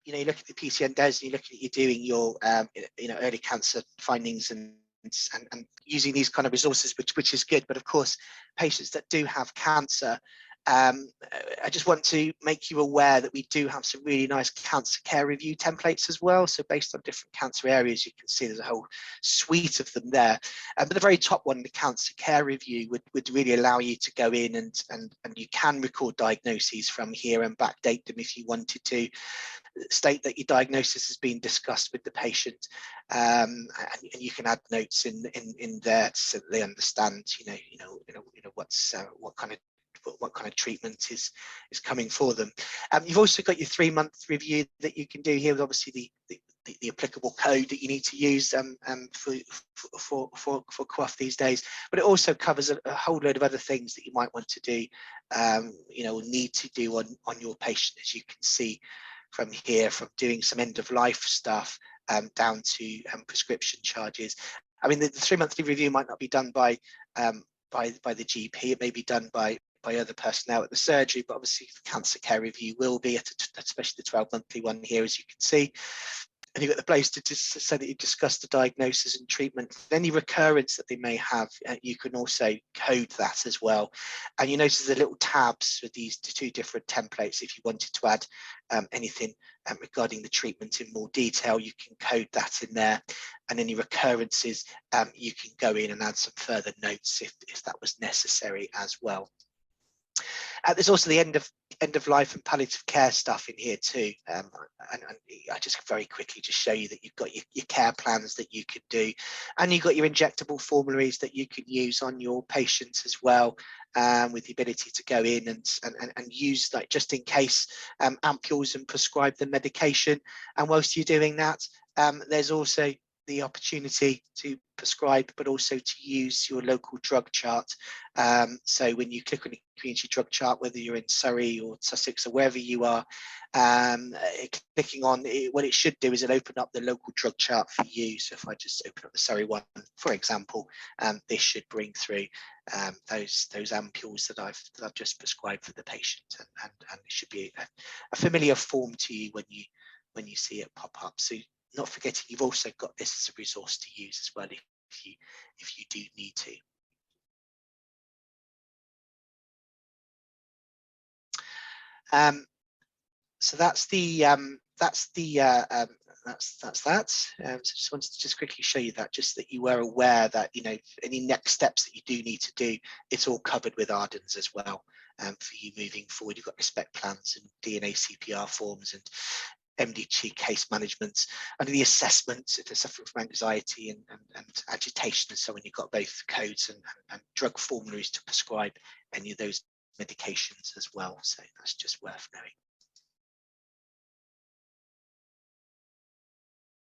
you look at the PCN DES and you look at you doing your early cancer findings and using these kind of resources, which is good. But of course, patients that do have cancer, I just want to make you aware that we do have some really nice cancer care review templates as well. So based on different cancer areas, you can see there's a whole suite of them there. But the very top one, the cancer care review, would really allow you to go in and you can record diagnoses from here and backdate them if you wanted to. State that your diagnosis has been discussed with the patient, and you can add notes in there so that they understand, what kind of treatment is coming for them. You've also got your 3-month review that you can do here with obviously the applicable code that you need to use for QAF these days, but it also covers a whole load of other things that you might want to do, need to do on your patient, as you can see from here, from doing some end of life stuff down to prescription charges. I mean, the 3-monthly review might not be done by the GP. It may be done by other personnel at the surgery, but obviously the cancer care review will be, especially the 12-monthly one here, as you can see. And you've got the place to just say that you discussed the diagnosis and treatment. Any recurrence that they may have, you can also code that as well. And you notice the little tabs with these 2 different templates. If you wanted to add anything regarding the treatment in more detail, you can code that in there. And any recurrences, you can go in and add some further notes if that was necessary as well. There's also the end of life and palliative care stuff in here too, and I just very quickly just show you that you've got your care plans that you could do, and you've got your injectable formularies that you can use on your patients as well, with the ability to go in and use that just in case ampules and prescribe the medication. And whilst you're doing that, there's also the opportunity to prescribe, but also to use your local drug chart. So when you click on the community drug chart, whether you're in Surrey or Sussex or wherever you are, clicking on it, what it should do is it open up the local drug chart for you. So if I just open up the Surrey one, for example, this should bring through those ampules that I've just prescribed for the patient, and it should be a familiar form to you when you see it pop up. So not forgetting, you've also got this as a resource to use as well if you do need to. So that's that. So just wanted to just quickly show you that, just that you were aware that any next steps that you do need to do, it's all covered with Ardens as well. For you moving forward, you've got respect plans and DNA CPR forms and MDT case management, under the assessments if they're suffering from anxiety and agitation and so on. You've got both codes and drug formularies to prescribe any of those medications as well. So that's just worth knowing.